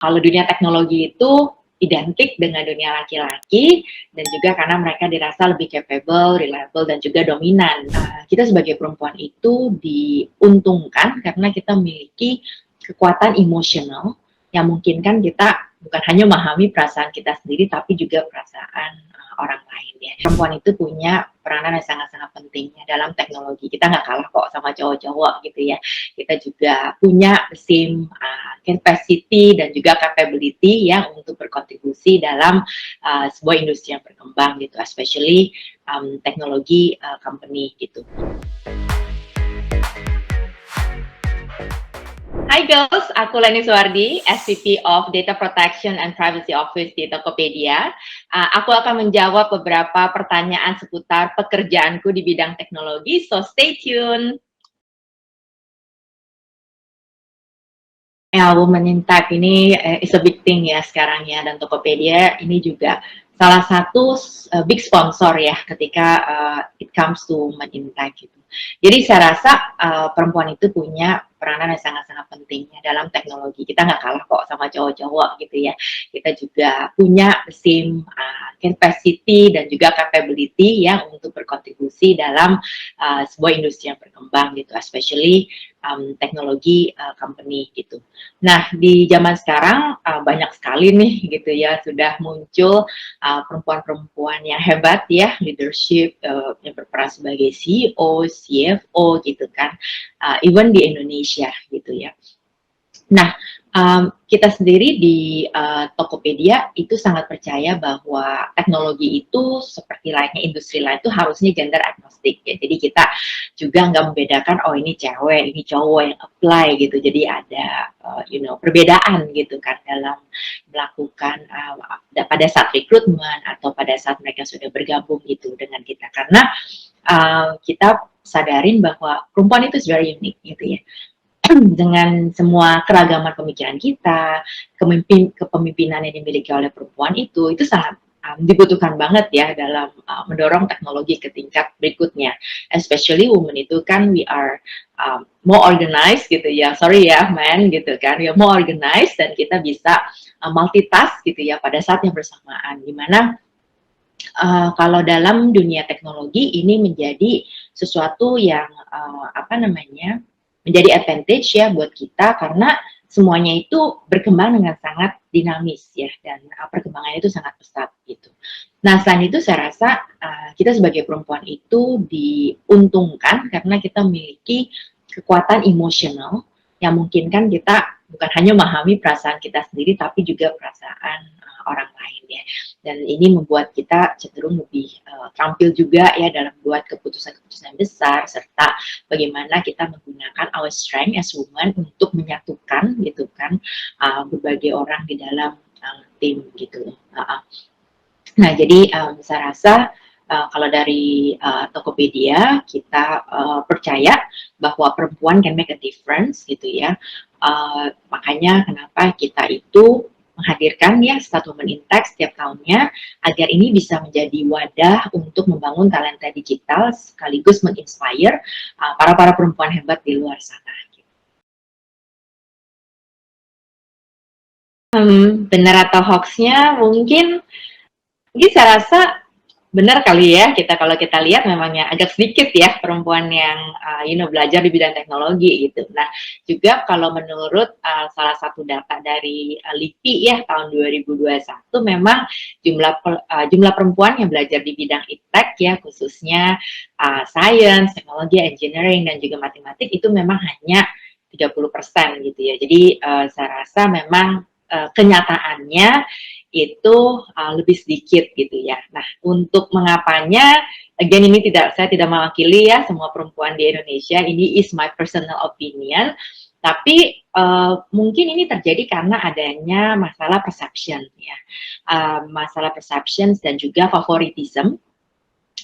Kalau dunia teknologi itu identik dengan dunia laki-laki dan juga karena mereka dirasa lebih capable, reliable, dan juga dominan. Kita sebagai perempuan itu diuntungkan karena kita memiliki kekuatan emosional yang memungkinkan kita bukan hanya memahami perasaan kita sendiri, tapi juga perasaan orang lain ya. Perempuan itu punya peranan yang sangat-sangat penting ya dalam teknologi. Kita nggak kalah kok sama cowok-cowok gitu ya. Kita juga punya same capacity dan juga capability yang untuk berkontribusi dalam sebuah industri yang berkembang gitu, especially teknologi company gitu. Hai girls, aku Leni Suwardi, SVP of Data Protection and Privacy Office di Tokopedia. Aku akan menjawab beberapa pertanyaan seputar pekerjaanku di bidang teknologi, so stay tune. Ya, Women in Tech ini is a big thing ya sekarang ya, dan Tokopedia ini juga salah satu big sponsor ya ketika it comes to Women in Tech gitu. Jadi saya rasa perempuan itu punya peranan yang sangat-sangat penting ya dalam teknologi. Kita nggak kalah kok sama cowok-cowok gitu ya. Kita juga punya same capacity dan juga capability yang untuk berkontribusi dalam sebuah industri yang berkembang gitu, especially teknologi company gitu. Nah, di zaman sekarang banyak sekali nih gitu ya, sudah muncul perempuan-perempuan yang hebat ya, leadership yang berperan sebagai CEO, CFO gitu kan, even di Indonesia gitu ya. Nah, kita sendiri di Tokopedia itu sangat percaya bahwa teknologi itu seperti lainnya industri lain itu harusnya gender agnostik ya. Jadi kita juga nggak membedakan oh ini cewek, ini cowok yang apply gitu. Jadi ada perbedaan gitu kan dalam melakukan pada saat rekrutmen atau pada saat mereka sudah bergabung gitu dengan kita. Karena kita sadarin bahwa perempuan itu very unik gitu ya. Dengan semua keragaman pemikiran kita, kepemimpinan yang dimiliki oleh perempuan itu sangat dibutuhkan banget ya dalam mendorong teknologi ke tingkat berikutnya. Especially women itu kan we are more organized gitu ya. Sorry ya man gitu kan. We are more organized dan kita bisa multitask gitu ya pada saat yang bersamaan. Dimana kalau dalam dunia teknologi ini menjadi sesuatu yang menjadi advantage ya buat kita karena semuanya itu berkembang dengan sangat dinamis ya dan perkembangannya itu sangat pesat gitu. Nah selain itu saya rasa kita sebagai perempuan itu diuntungkan karena kita memiliki kekuatan emosional yang memungkinkan kita bukan hanya memahami perasaan kita sendiri tapi juga perasaan orang lain ya. Dan ini membuat kita cenderung lebih terampil juga ya dalam membuat keputusan-keputusan besar serta bagaimana kita menggunakan our strength as women untuk menyatukan gitu kan berbagai orang di dalam tim gitu. Nah jadi saya rasa kalau dari Tokopedia kita percaya bahwa perempuan can make a difference gitu ya. Makanya kenapa kita itu menghadirkan ya Start Women in Tech setiap tahunnya agar ini bisa menjadi wadah untuk membangun talenta digital sekaligus menginspire para perempuan hebat di luar sana. Benar atau hoaxnya mungkin saya rasa benar kali ya kalau kita lihat memangnya agak sedikit ya perempuan yang belajar di bidang teknologi gitu. Nah juga kalau menurut salah satu data dari LIPI ya tahun 2021 memang jumlah perempuan yang belajar di bidang iptek ya khususnya science, teknologi, engineering dan juga matematik itu memang hanya 30% gitu ya. Jadi saya rasa memang kenyataannya itu lebih sedikit gitu ya. Nah, untuk mengapanya, again ini saya tidak mewakili ya semua perempuan di Indonesia. Ini is my personal opinion. Tapi mungkin ini terjadi karena adanya masalah perception ya, masalah perception dan juga favoritism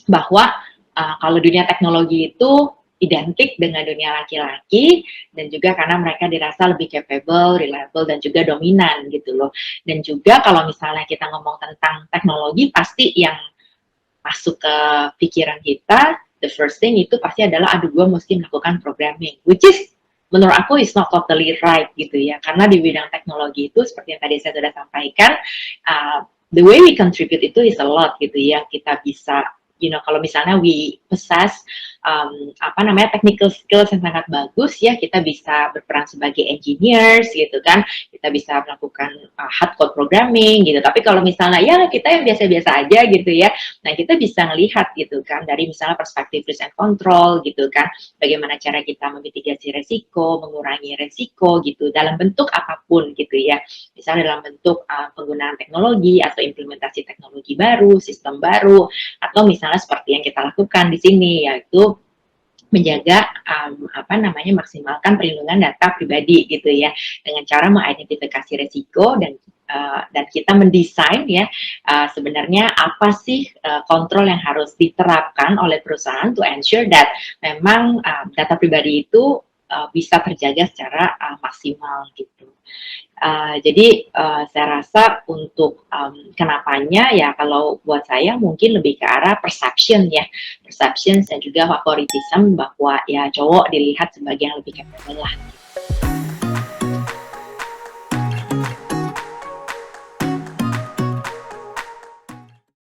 bahwa kalau dunia teknologi itu identik dengan dunia laki-laki dan juga karena mereka dirasa lebih capable, reliable dan juga dominan gitu loh. Dan juga kalau misalnya kita ngomong tentang teknologi pasti yang masuk ke pikiran kita the first thing itu pasti adalah aduh gue mesti melakukan programming which is menurut aku is not totally right gitu ya, karena di bidang teknologi itu seperti yang tadi saya sudah sampaikan, the way we contribute itu is a lot gitu ya. Kita bisa, kalau misalnya we possess apa namanya technical skills yang sangat bagus ya, kita bisa berperan sebagai engineers gitu kan, kita bisa melakukan hardcore programming gitu. Tapi kalau misalnya ya kita yang biasa-biasa aja gitu ya, nah kita bisa melihat gitu kan dari misalnya perspektif risk and control gitu kan, bagaimana cara kita memitigasi resiko, mengurangi resiko gitu dalam bentuk apapun gitu ya, misalnya dalam bentuk penggunaan teknologi atau implementasi teknologi baru, sistem baru, atau misalnya seperti yang kita lakukan di sini yaitu menjaga maksimalkan perlindungan data pribadi gitu ya, dengan cara mengidentifikasi resiko dan kita mendesain ya sebenarnya apa sih kontrol yang harus diterapkan oleh perusahaan to ensure that memang data pribadi itu bisa terjaga secara maksimal gitu. Jadi saya rasa untuk kenapanya ya kalau buat saya mungkin lebih ke arah perception ya, perception dan juga favoritism bahwa ya cowok dilihat sebagai yang lebih capable lah.